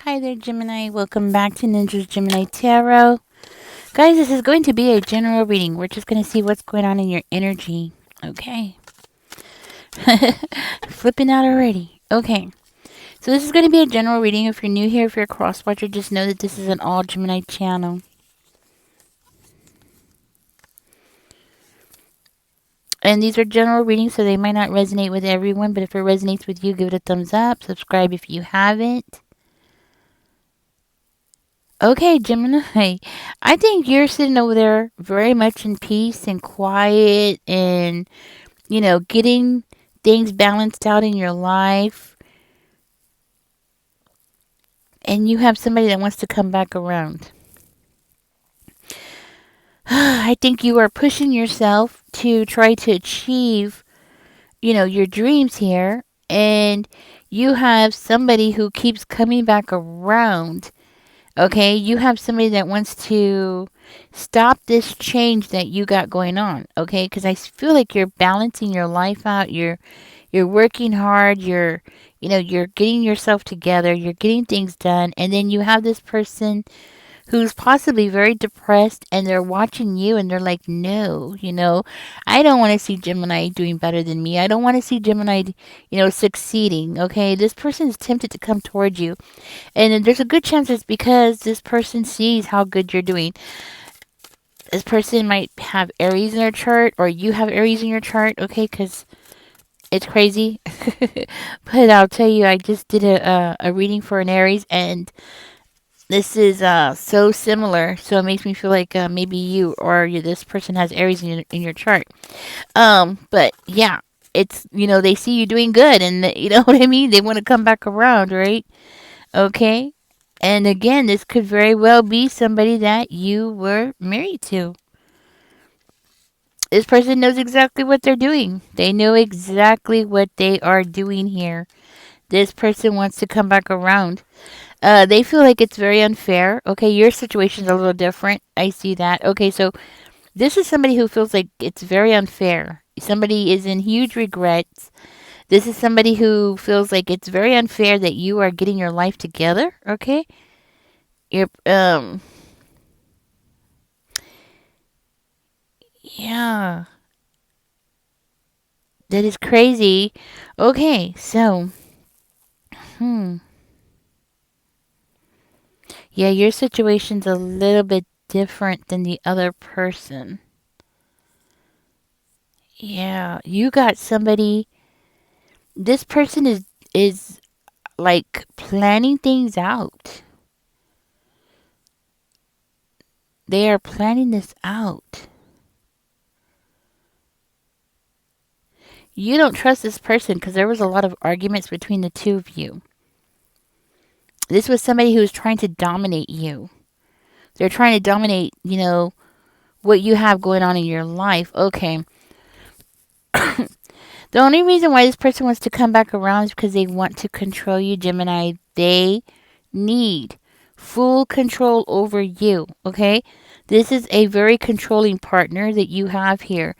Hi there, Gemini. Welcome back to Ninja's Gemini Tarot. Guys, this is going to be a general reading. We're just going to see what's going on in your energy. Okay. Flipping out already. Okay. So this is going to be a general reading. If you're new here, if you're a cross-watcher, just know that this is an all Gemini channel. And these are general readings, so they might not resonate with everyone. But if it resonates with you, give it a thumbs up. Subscribe if you haven't. Okay, Gemini, I think you're sitting over there very much in peace and quiet and, getting things balanced out in your life. And you have somebody that wants to come back around. I think you are pushing yourself to try to achieve, your dreams here. And you have somebody who keeps coming back around. Okay, you have somebody that wants to stop this change that you got going on. Okay, because I feel like you're balancing your life out. You're working hard. You're getting yourself together. You're getting things done, and then you have this person who's possibly very depressed, and they're watching you, and they're like, no, I don't want to see Gemini doing better than me. I don't want to see Gemini, succeeding. Okay, this person is tempted to come towards you. And there's a good chance it's because this person sees how good you're doing. This person might have Aries in their chart, or you have Aries in your chart, okay? Because it's crazy. But I'll tell you, I just did a reading for an Aries, and this is so similar. So it makes me feel like maybe you or this person has Aries in your chart. But yeah, it's, they see you doing good, and you know what I mean? They want to come back around, right? Okay. And again, this could very well be somebody that you were married to. This person knows exactly what they're doing. They know exactly what they are doing here. This person wants to come back around. They feel like it's very unfair. Okay, your situation's a little different. I see that. Okay, so this is somebody who feels like it's very unfair. Somebody is in huge regrets. This is somebody who feels like it's very unfair that you are getting your life together, okay? You're, yeah, that is crazy. Okay, so, yeah, your situation's a little bit different than the other person. Yeah, you got somebody, this person is like planning things out. They are planning this out. You don't trust this person because there was a lot of arguments between the two of you. This was somebody who was trying to dominate you. They're trying to dominate, what you have going on in your life. Okay. The only reason why this person wants to come back around is because they want to control you, Gemini. They need full control over you, okay? This is a very controlling partner that you have here.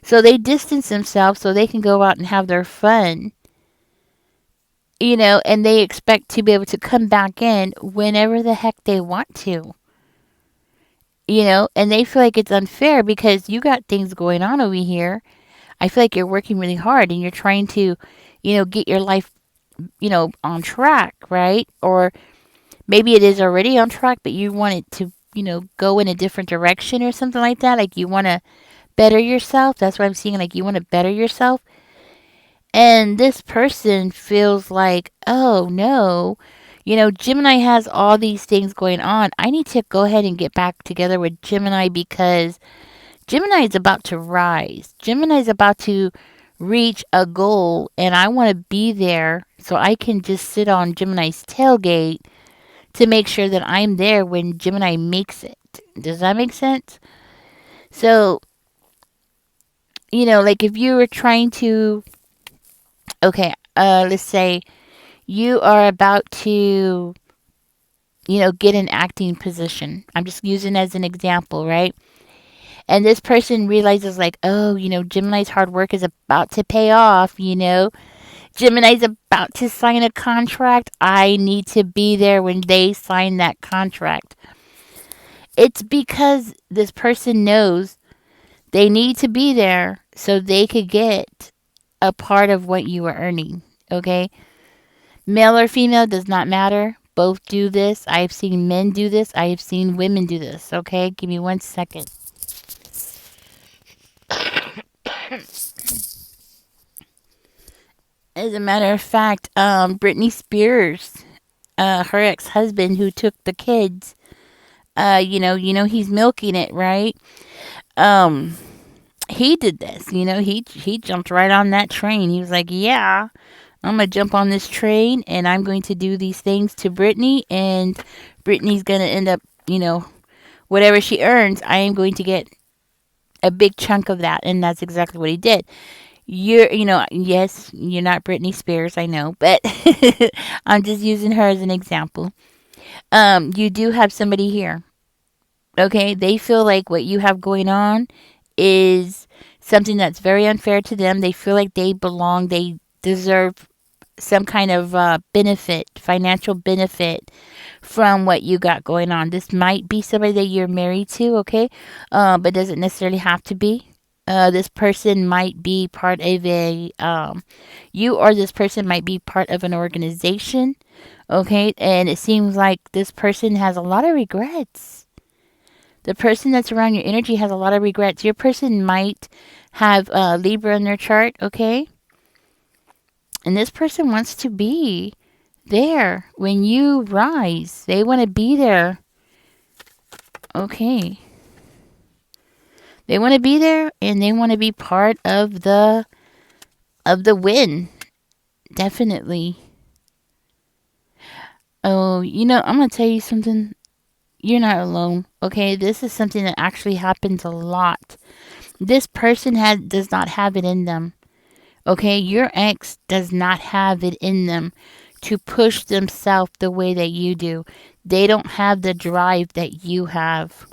So they distance themselves so they can go out and have their fun, and they expect to be able to come back in whenever the heck they want to, and they feel like it's unfair because you got things going on over here. I feel like you're working really hard and you're trying to, get your life, on track, right? Or maybe it is already on track, but you want it to, go in a different direction or something like that. Like you want to better yourself. That's what I'm seeing. Like you want to better yourself. And this person feels like, oh no, Gemini has all these things going on. I need to go ahead and get back together with Gemini because Gemini is about to rise. Gemini is about to reach a goal, and I want to be there so I can just sit on Gemini's tailgate to make sure that I'm there when Gemini makes it. Does that make sense? So, like if you were trying to, okay, let's say you are about to, get an acting position. I'm just using as an example, right? And this person realizes like, oh, Gemini's hard work is about to pay off, Gemini's about to sign a contract. I need to be there when they sign that contract. It's because this person knows they need to be there so they could get a part of what you are earning. Okay? Male or female does not matter. Both do this. I have seen men do this. I have seen women do this. Okay? Give me 1 second. As a matter of fact, Britney Spears, her ex-husband who took the kids, he's milking it, right? Um, he did this. He jumped right on that train. He was like, "Yeah, I'm gonna jump on this train, and I'm going to do these things to Britney, and Britney's gonna end up, whatever she earns, I am going to get a big chunk of that." And that's exactly what he did. Yes, you're not Britney Spears, I know, but I'm just using her as an example. You do have somebody here. Okay, they feel like what you have going on is something that's very unfair to them. They feel like they belong, they deserve some kind of benefit, financial benefit from what you got going on. This might be somebody that you're married to, okay, but doesn't necessarily have to be. This person might be part of you or this person might be part of an organization, okay, and it seems like this person has a lot of regrets. The person that's around your energy has a lot of regrets. Your person might have Libra in their chart, okay? And this person wants to be there when you rise. They want to be there. Okay. They want to be there and they want to be part of the win. Definitely. Oh, I'm going to tell you something. You're not alone. Okay? This is something that actually happens a lot. This person does not have it in them. Okay? Your ex does not have it in them to push themselves the way that you do. They don't have the drive that you have.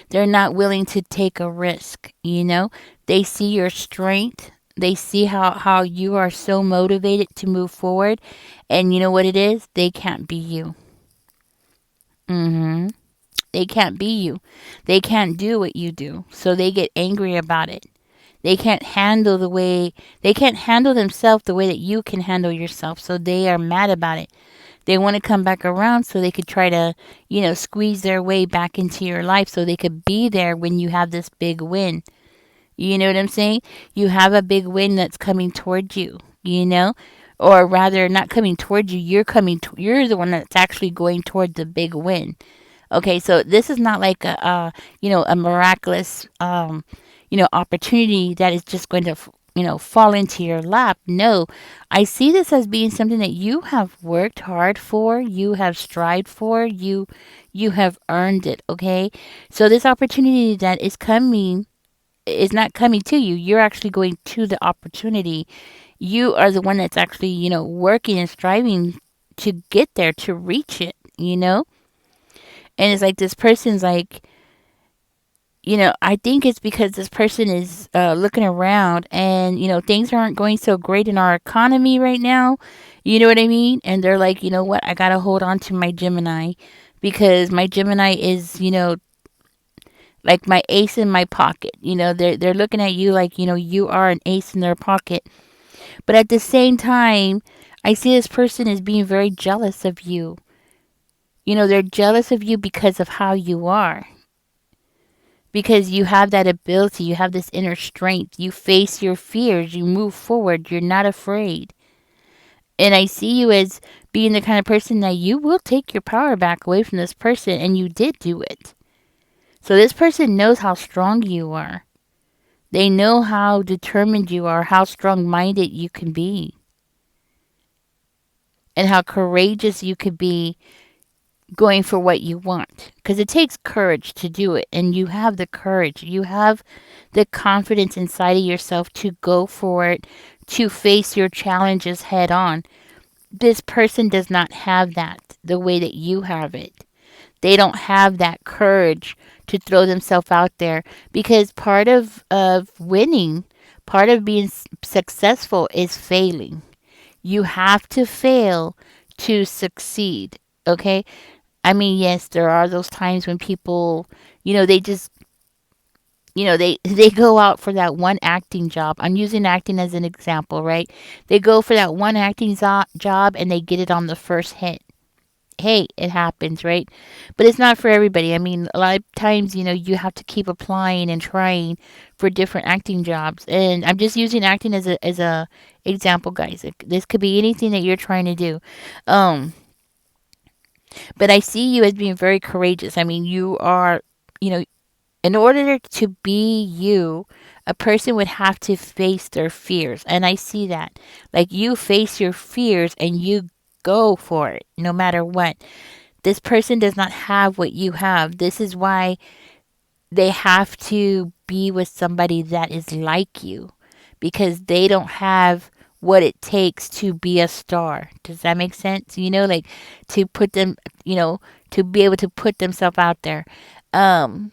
They're not willing to take a risk, They see your strength. They see how you are so motivated to move forward. And you know what it is? They can't be you. Mm-hmm. They can't be you. They can't do what you do. So they get angry about it. They can't handle themselves the way that you can handle yourself. So they are mad about it. They want to come back around so they could try to, squeeze their way back into your life so they could be there when you have this big win. You know what I'm saying? You have a big win that's coming towards you, or rather not coming towards you. You're the one that's actually going toward the big win. Okay, so this is not like a miraculous, opportunity that is just going to, fall into your lap. No, I see this as being something that you have worked hard for, you have strived for, you have earned it. Okay, so this opportunity that is coming is not coming to you. You're actually going to the opportunity. You are the one that's actually, working and striving to get there, to reach it. And it's like this person's like, I think it's because this person is looking around and, things aren't going so great in our economy right now. You know what I mean? And they're like, you know what? I got to hold on to my Gemini because my Gemini is, like my ace in my pocket. They're looking at you like, you are an ace in their pocket. But at the same time, I see this person as being very jealous of you. They're jealous of you because of how you are. Because you have that ability, you have this inner strength. You face your fears, you move forward, you're not afraid. And I see you as being the kind of person that you will take your power back away from this person, and you did do it. So this person knows how strong you are. They know how determined you are, how strong-minded you can be, and how courageous you could be going for what you want. Because it takes courage to do it, and you have the courage. You have the confidence inside of yourself to go for it, to face your challenges head on. This person does not have that the way that you have it. They don't have that courage to throw themselves out there because part of winning, Part of being successful is failing. You have to fail to succeed. Okay? I mean, yes, there are those times when people, they just, they go out for that one acting job. I'm using acting as an example, right? They go for that one acting job and they get it on the first hit. Hey, it happens, right? But it's not for everybody. I mean, a lot of times, you have to keep applying and trying for different acting jobs. And I'm just using acting as a example, guys. This could be anything that you're trying to do. Um, but I see you as being very courageous. I mean, you are, you know, in order to be you, a person would have to face their fears. And I see that. Like you face your fears and you go for it no matter what. This person does not have what you have. This is why they have to be with somebody that is like you because they don't have what it takes to be a star. Does that make sense? Like to put them, to be able to put themselves out there. Um,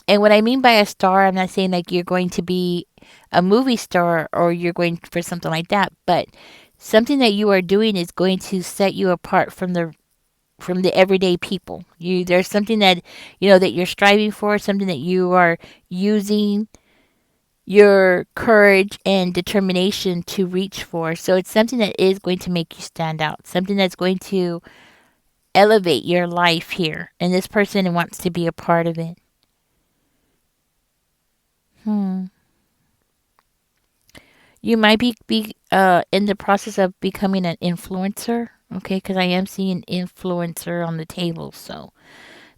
and what I mean by a star, I'm not saying like you're going to be a movie star or you're going for something like that, but something that you are doing is going to set you apart from the everyday people. There's something that that you're striving for, something that you are using your courage and determination to reach for. So it's something that is going to make you stand out, something that's going to elevate your life here. And this person wants to be a part of it. Hmm. You might be in the process of becoming an influencer, okay? Because I am seeing influencer on the table, so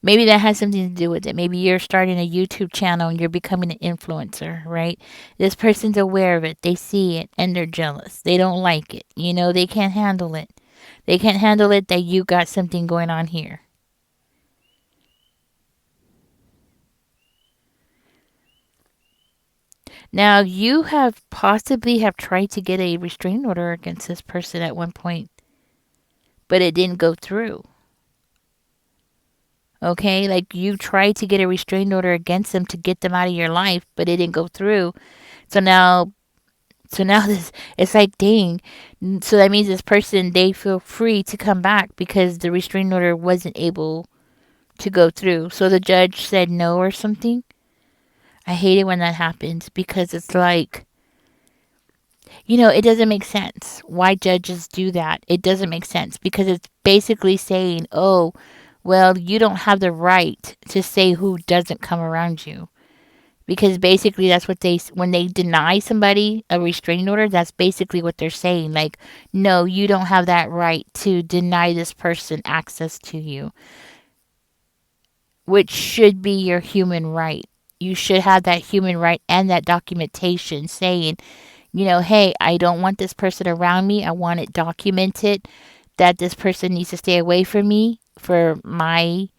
maybe that has something to do with it. Maybe you're starting a YouTube channel and you're becoming an influencer, right? This person's aware of it. They see it and they're jealous. They don't like it. They can't handle it. They can't handle it that you got something going on here. Now, you have possibly have tried to get a restraining order against this person at one point, but it didn't go through. Okay, like you tried to get a restraining order against them to get them out of your life, but it didn't go through. So now, so now this it's like dang. So that means this person they feel free to come back because the restraining order wasn't able to go through. So the judge said no or something. I hate it when that happens because it's like it doesn't make sense why judges do that. It doesn't make sense because it's basically saying, oh, well, you don't have the right to say who doesn't come around you. Because basically, that's what when they deny somebody a restraining order, that's basically what they're saying. Like, no, you don't have that right to deny this person access to you, which should be your human right. You should have that human right and that documentation saying, hey, I don't want this person around me. I want it documented that this person needs to stay away from me for my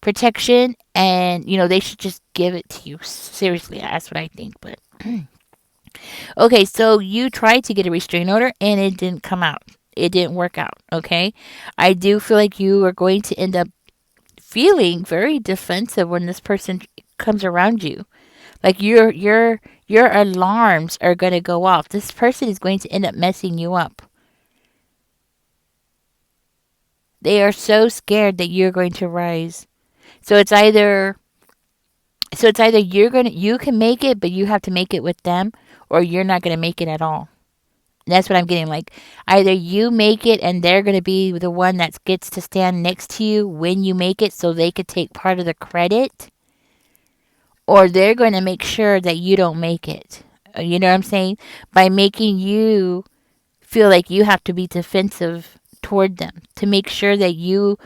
protection. And, they should just give it to you. Seriously, that's what I think. But, okay, so you tried to get a restraining order and it didn't come out. It didn't work out, okay? I do feel like you are going to end up feeling very defensive when this person comes around you. Like your alarms are going to go off. This person is going to end up messing you up. They are so scared that you're going to rise. So it's either you can make it, but you have to make it with them, or you're not going to make it at all. That's what I'm getting. Like either you make it and they're going to be the one that gets to stand next to you when you make it so they could take part of the credit, or they're going to make sure that you don't make it. You know what I'm saying? By making you feel like you have to be defensive toward them to make sure that you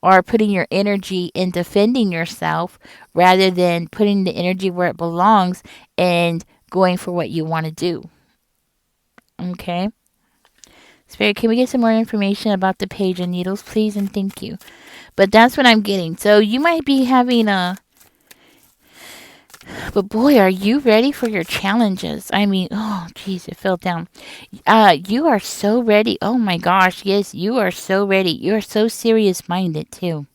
are putting your energy in defending yourself rather than putting the energy where it belongs and going for what you want to do. Okay? Spirit, can we get some more information about the page of needles, please? And thank you. But that's what I'm getting. So you might be having but boy, are you ready for your challenges? I mean, oh, jeez, it fell down. You are so ready. Oh my gosh, yes, you are so ready. You are so serious minded too.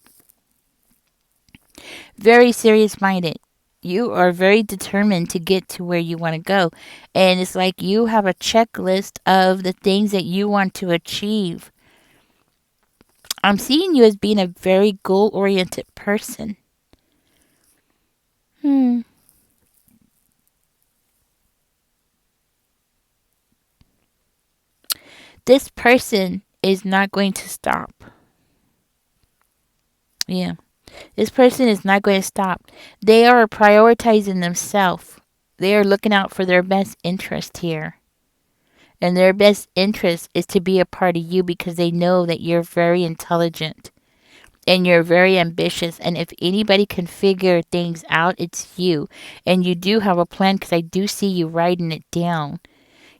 Very serious minded. You are very determined to get to where you want to go. And it's like you have a checklist of the things that you want to achieve. I'm seeing you as being a very goal oriented person. Hmm. This person is not going to stop. Yeah. This person is not going to stop. They are prioritizing themselves. They are looking out for their best interest here. And their best interest is to be a part of you because they know that you're very intelligent and you're very ambitious. And if anybody can figure things out, it's you. And you do have a plan because I do see you writing it down.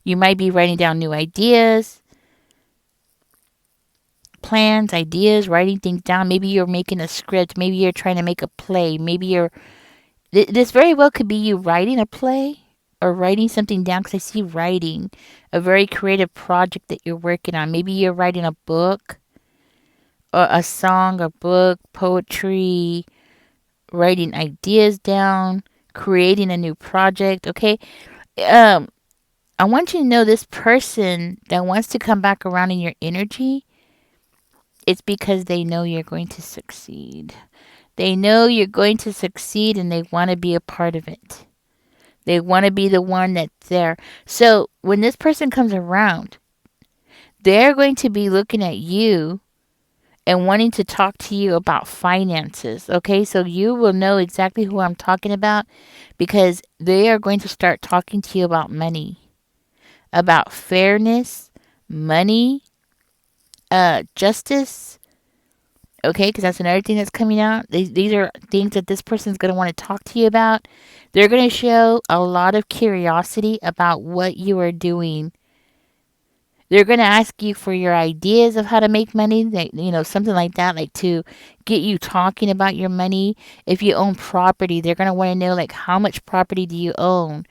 You might be writing down new ideas, plans, ideas, writing things down. Maybe you're making a script. Maybe you're trying to make a play. Maybe you're. This very well could be you writing a play or writing something down because I see writing, a very creative project that you're working on. Maybe you're writing a book or a song, a book, poetry, writing ideas down, creating a new project. Okay. Um, I want you to know this person that wants to come back around in your energy, it's because they know you're going to succeed. They know you're going to succeed and they want to be a part of it. They want to be the one that's there. So when this person comes around, they're going to be looking at you and wanting to talk to you about finances. Okay, so you will know exactly who I'm talking about because they are going to start talking to you about money, about fairness, money, justice. Okay, because that's another thing that's coming out. These are things that this person's going to want to talk to you about. They're going to show a lot of curiosity about what you are doing. They're going to ask you for your ideas of how to make money, something like that, like to get you talking about your money. If you own property, they're going to want to know, like, how much property do you own?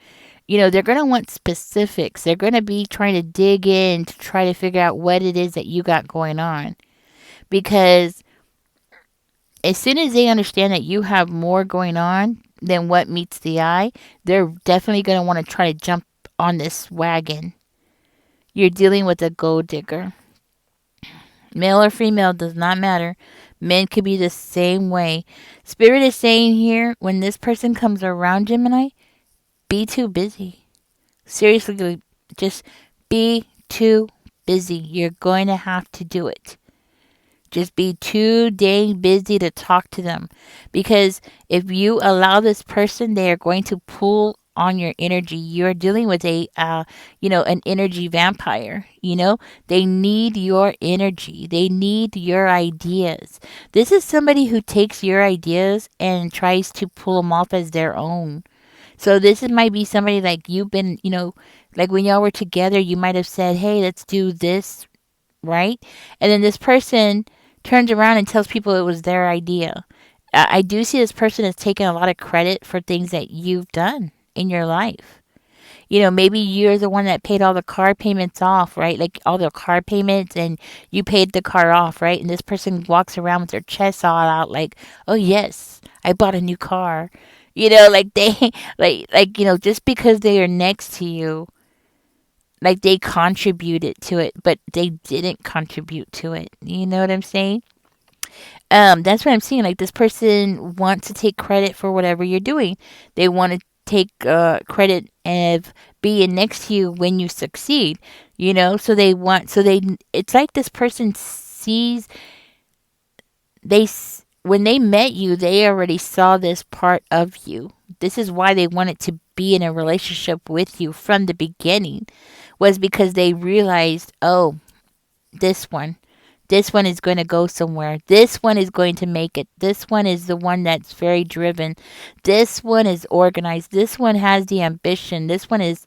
They're going to want specifics. They're going to be trying to dig in to try to figure out what it is that you got going on. Because as soon as they understand that you have more going on than what meets the eye, they're definitely going to want to try to jump on this wagon. You're dealing with a gold digger. Male or female does not matter. Men could be the same way. Spirit is saying here, when this person comes around, Gemini, be too busy. Seriously, just be too busy. You're going to have to do it. Just be too dang busy to talk to them. Because if you allow this person, they are going to pull on your energy. You're dealing with an energy vampire. They need your energy. They need your ideas. This is somebody who takes your ideas and tries to pull them off as their own. So might be somebody like you've been, like when y'all were together, you might have said, hey, let's do this, right? And then this person turns around and tells people it was their idea. I do see this person has taken a lot of credit for things that you've done in your life. Maybe you're the one that paid all the car payments off, right? Like all the car payments and you paid the car off, right? And this person walks around with their chest all out like, oh yes, I bought a new car. Like they, just because they are next to you, like they contributed to it, but they didn't contribute to it. You know what I'm saying? That's what I'm seeing. Like this person wants to take credit for whatever you're doing. They want to take credit of being next to you when you succeed. So it's like this person sees, when they met you, they already saw this part of you. This is why they wanted to be in a relationship with you from the beginning, was because they realized, oh, this one is going to go somewhere. This one is going to make it. This one is the one that's very driven. This one is organized. This one has the ambition. This one has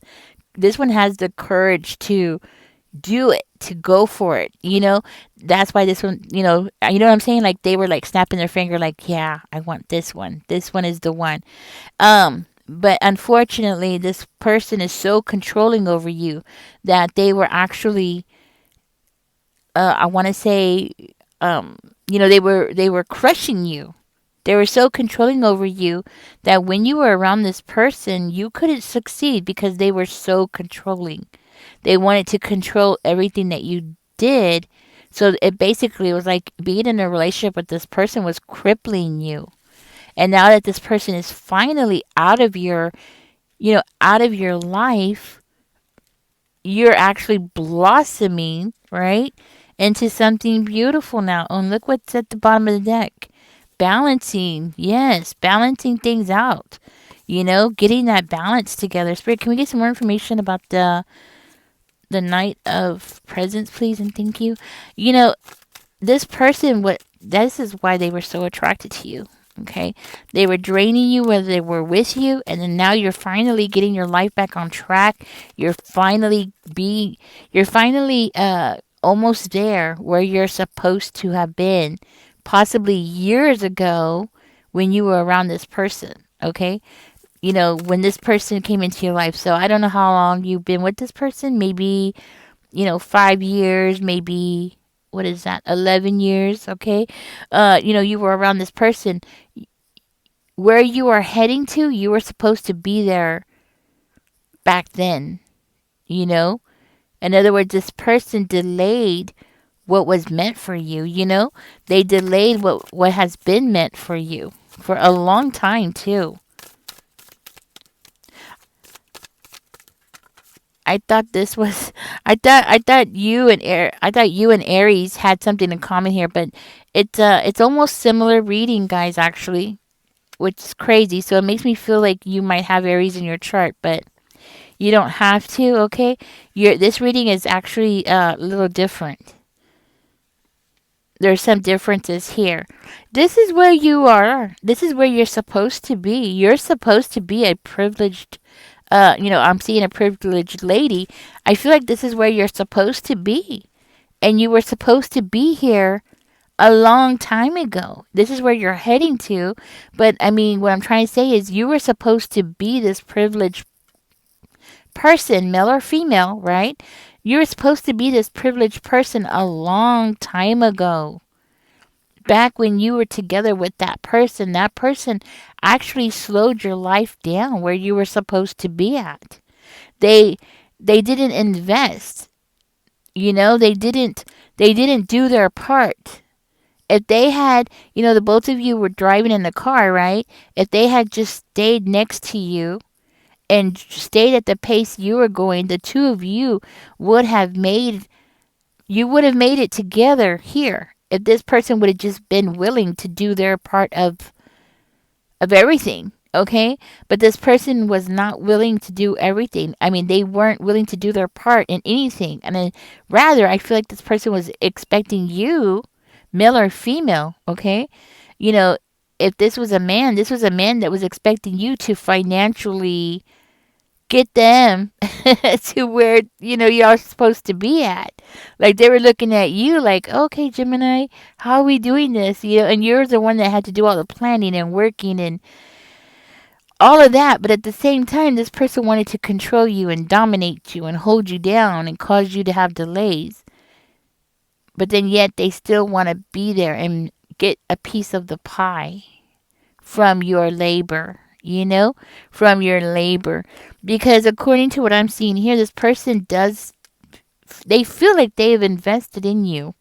the courage to do it, to go for it. That's why this one, what I'm saying? Like they were like snapping their finger like, yeah, I want this one. This one is the one. But unfortunately, this person is so controlling over you that they were actually, I want to say, they were crushing you. They were so controlling over you that when you were around this person, you couldn't succeed because they were so controlling. They wanted to control everything that you did. So it basically was like being in a relationship with this person was crippling you. And now that this person is finally out of your, out of your life, you're actually blossoming, right, into something beautiful now. Oh, and look what's at the bottom of the deck. Balancing. Yes, balancing things out. Getting that balance together. Spirit, can we get some more information about the Knight of Presents, please, and thank you. This person, this is why they were so attracted to you. Okay, they were draining you whether they were with you, and then now you're finally getting your life back on track. You're finally almost there where you're supposed to have been, possibly years ago when you were around this person. Okay, when this person came into your life. So I don't know how long you've been with this person. Maybe 5 years, maybe, what is that, 11 years, okay? You were around this person. Where you are heading to, you were supposed to be there back then, you know? In other words, this person delayed what was meant for you, They delayed what has been meant for you for a long time, too. I thought this was I thought you and Aries had something in common here, but it's almost similar reading, guys, actually, which is crazy. So it makes me feel like you might have Aries in your chart, but you don't have to, okay? This reading is actually a little different. There's some differences here. This is where you are. This is where you're supposed to be. You're supposed to be a privileged I'm seeing a privileged lady. I feel like this is where you're supposed to be. And you were supposed to be here a long time ago. This is where you're heading to. But I mean, what I'm trying to say is you were supposed to be this privileged person, male or female, right? You were supposed to be this privileged person a long time ago. Back when you were together with that person actually slowed your life down where you were supposed to be at. They didn't invest. They didn't do their part. If they had, the both of you were driving in the car, right? If they had just stayed next to you and stayed at the pace you were going, the two of you would have made it together here if this person would have just been willing to do their part of everything, okay? But this person was not willing to do everything. I mean, they weren't willing to do their part in anything. And then rather, I feel like this person was expecting you, male or female, okay? If this was a man that was expecting you to financially get them to where y'all supposed to be at. Like they were looking at you like, okay, Gemini, how are we doing this? And you're the one that had to do all the planning and working and all of that. But at the same time, this person wanted to control you and dominate you and hold you down and cause you to have delays. But then yet they still want to be there and get a piece of the pie from your labor. From your labor. Because according to what I'm seeing here, this person they feel like they've invested in you.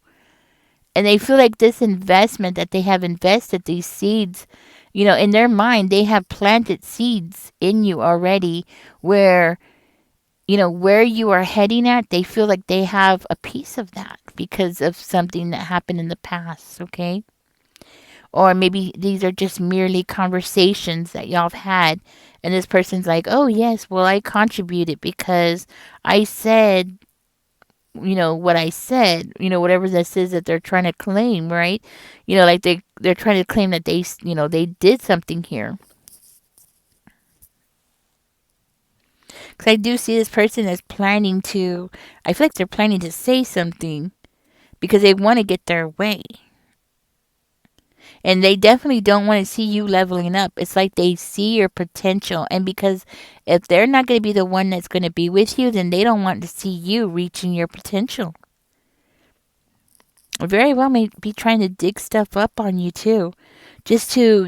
And they feel like this investment that they have invested, these seeds, in their mind, they have planted seeds in you already where, where you are heading at, they feel like they have a piece of that because of something that happened in the past, okay? Or maybe these are just merely conversations that y'all have had. And this person's like, oh, yes, well, I contributed because I said, what I said, whatever this is that they're trying to claim, right? Like they're trying to claim that they did something here. Because I do see this person as I feel like they're planning to say something because they want to get their way. And they definitely don't want to see you leveling up. It's like they see your potential. And because if they're not going to be the one that's going to be with you, then they don't want to see you reaching your potential. Very well may be trying to dig stuff up on you too. just to,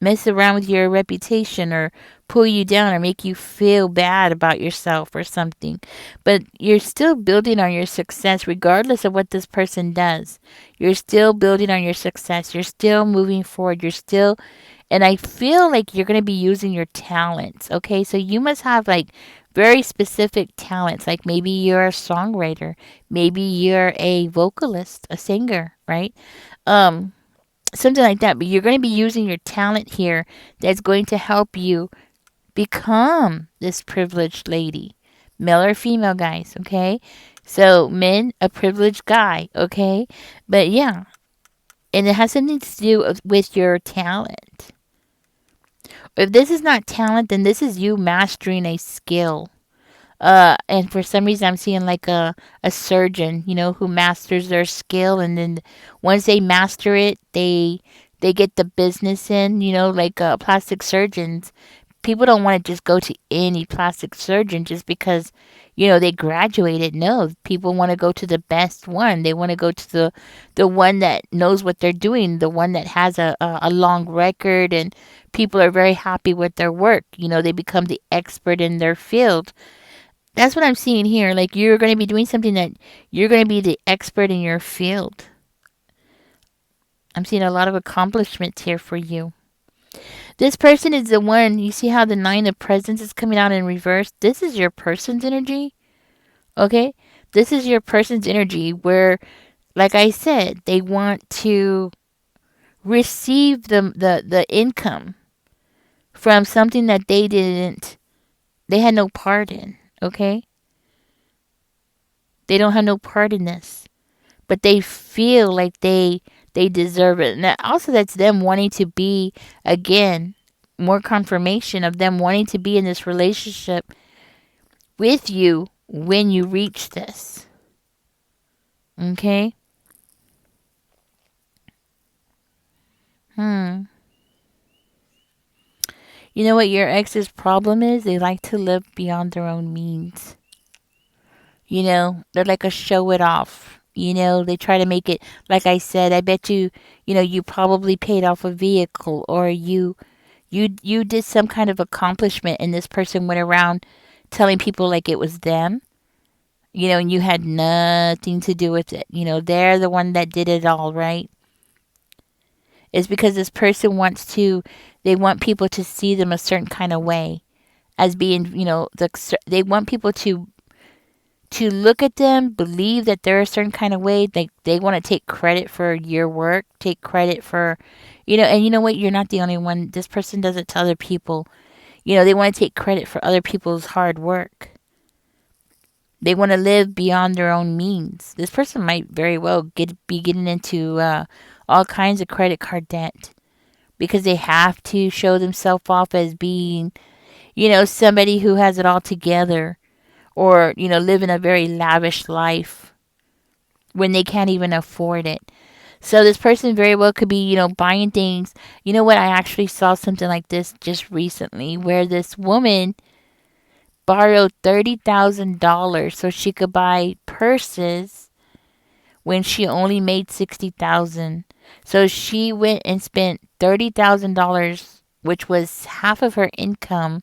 mess around with your reputation or pull you down or make you feel bad about yourself or something. But you're still building on your success regardless of what this person does. You're still building on your success. You're still moving forward. You're still, and I feel like you're going to be using your talents. Okay. So you must have like very specific talents. Like maybe you're a songwriter. Maybe you're a vocalist, a singer, right? Um, Something like that. But you're going to be using your talent here that's going to help you become this privileged lady, male or female, guys. Okay, so men, a privileged guy. Okay, but yeah, and it has something to do with your talent. If this is not talent, then this is you mastering a skill. And for some reason I'm seeing like a surgeon, who masters their skill, and then once they master it, they get the business in, like plastic surgeons. People don't want to just go to any plastic surgeon just because, they graduated. No, people want to go to the best one. They want to go to the one that knows what they're doing, the one that has a long record, and people are very happy with their work. They become the expert in their field. That's what I'm seeing here. Like you're going to be doing something that you're going to be the expert in your field. I'm seeing a lot of accomplishments here for you. This person is the one, you see how the Nine of Presents is coming out in reverse? This is your person's energy. Okay? This is your person's energy where, like I said, they want to receive the income from something that they had no part in. Okay? They don't have no part in this. But they feel like they deserve it. And that's them wanting to be, again, more confirmation of them wanting to be in this relationship with you when you reach this. Okay? You know what your ex's problem is? They like to live beyond their own means. They're like a show it off. They try to make it, like I said, I bet you, you probably paid off a vehicle, or you did some kind of accomplishment, and this person went around telling people like it was them, and you had nothing to do with it. They're the one that did it all, right? It's because this person they want people to see them a certain kind of way as being, they want people to look at them, believe that they're a certain kind of way. They want to take credit for your work, take credit for, and you know what? You're not the only one. This person does it to other people. They want to take credit for other people's hard work. They want to live beyond their own means. This person might very well be getting into all kinds of credit card debt because they have to show themselves off as being, somebody who has it all together, or, living a very lavish life when they can't even afford it. So this person very well could be, buying things. You know what? I actually saw something like this just recently where this woman borrowed $30,000 so she could buy purses when she only made $60,000. So she went and spent $30,000, which was half of her income,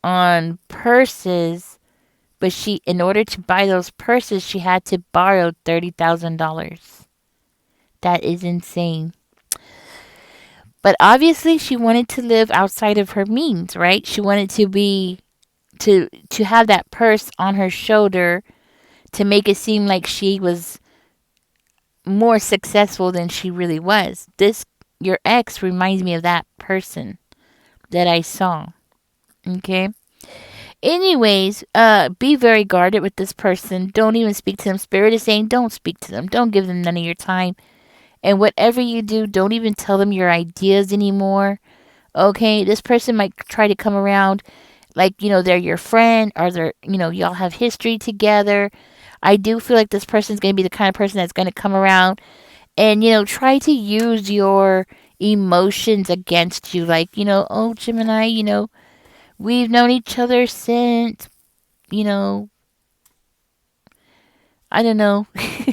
on purses, but in order to buy those purses, she had to borrow $30,000. That is insane. But obviously she wanted to live outside of her means, right? She wanted to have that purse on her shoulder to make it seem like she was more successful than she really was. Your ex reminds me of that person that I saw. Okay? Anyways, be very guarded with this person. Don't even speak to them. Spirit is saying don't speak to them. Don't give them none of your time. And whatever you do, don't even tell them your ideas anymore. Okay? This person might try to come around like, they're your friend, or y'all have history together. I do feel like this person's going to be the kind of person that's going to come around and, try to use your emotions against you. Like, oh, Gemini, we've known each other since, I I don't know.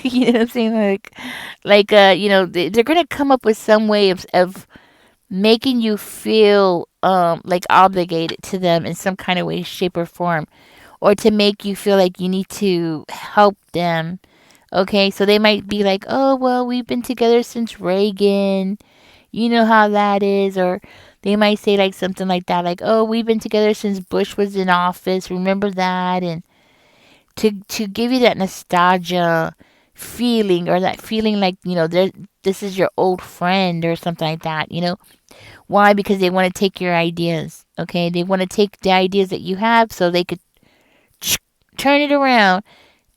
You know what I'm saying? They're gonna come up with some way of making you feel like obligated to them in some kind of way, shape, or form, or to make you feel like you need to help them. Okay, so they might be like, oh, well, we've been together since Reagan. You know how that is. Or they might say like something like that, like, oh, we've been together since Bush was in office. Remember that? And to give you that nostalgia feeling, or that feeling like, this is your old friend or something like that. Why? Because they want to take your ideas. Okay, they want to take the ideas that you have so they could turn it around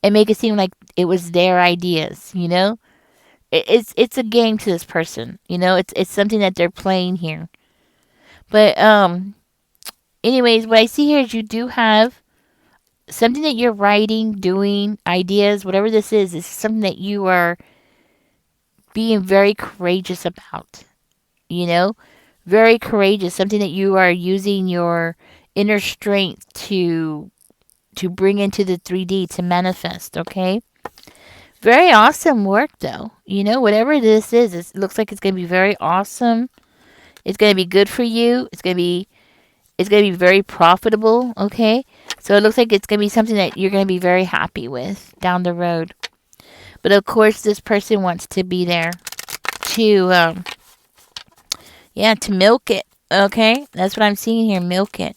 and make it seem like it was their ideas. It's a game to this person. It's something that they're playing here. But anyways, what I see here is you do have something that you're writing, doing, ideas, whatever this is something that you are being very courageous about. You know, very courageous. Something that you are using your inner strength to bring into the 3D to manifest. Okay. Very awesome work, though. Whatever this is, it looks like it's going to be very awesome. It's going to be good for you. It's going to be very profitable. Okay, so it looks like it's going to be something that you're going to be very happy with down the road. But of course, this person wants to be there to to milk it. Okay, that's what I'm seeing here. Milk it.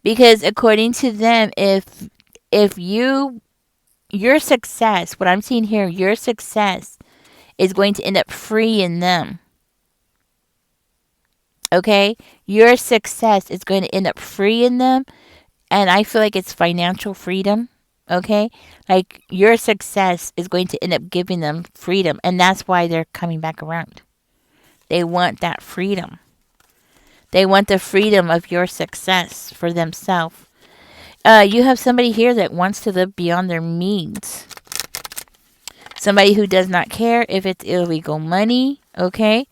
Because according to them, if your success, what I'm seeing here, your success is going to end up freeing them. Okay? Your success is going to end up freeing them. And I feel like it's financial freedom. Okay? Like your success is going to end up giving them freedom. And that's why they're coming back around. They want that freedom. They want the freedom of your success for themselves. You have somebody here that wants to live beyond their means. Somebody who does not care if it's illegal money. Okay?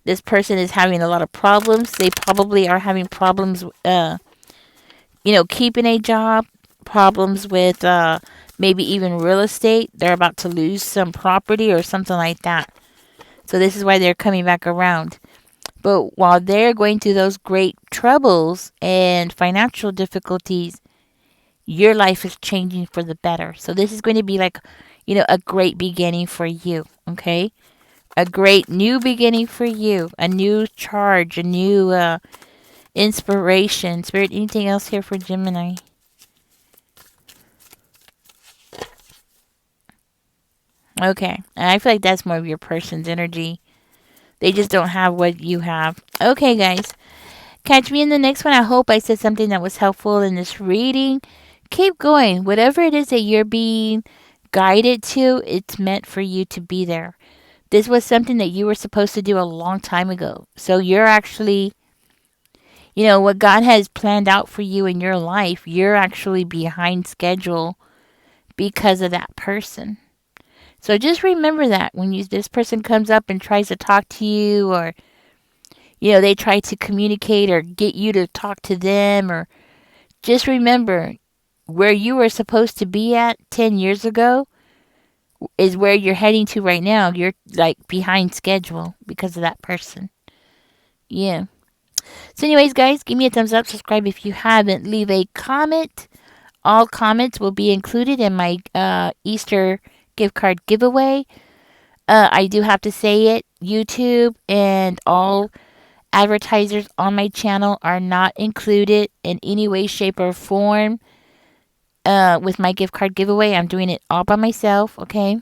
This person is having a lot of problems. They probably are having problems, keeping a job. Problems with maybe even real estate. They're about to lose some property or something like that. So this is why they're coming back around. But while they're going through those great troubles and financial difficulties, your life is changing for the better. So this is going to be like, a great beginning for you. Okay? A great new beginning for you. A new charge. A new inspiration. Spirit, anything else here for Gemini? Okay. And I feel like that's more of your person's energy. They just don't have what you have. Okay, guys. Catch me in the next one. I hope I said something that was helpful in this reading. Keep going. Whatever it is that you're being guided to, it's meant for you to be there. This was something that you were supposed to do a long time ago. So you're actually, what God has planned out for you in your life, you're actually behind schedule because of that person. So just remember that when this person comes up and tries to talk to you, or, they try to communicate or get you to talk to them, or just remember where you were supposed to be at 10 years ago is where you're heading to right now. You're like behind schedule because of that person. Yeah. So anyways, guys, give me a thumbs up. Subscribe if you haven't. Leave a comment. All comments will be included in my Easter gift card giveaway. I do have to say it. YouTube and all advertisers on my channel are not included in any way, shape, or form with my gift card giveaway. I'm doing it all by myself, okay?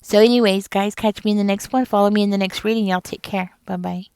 So anyways, guys, catch me in the next one. Follow me in the next reading. Y'all take care. Bye-bye.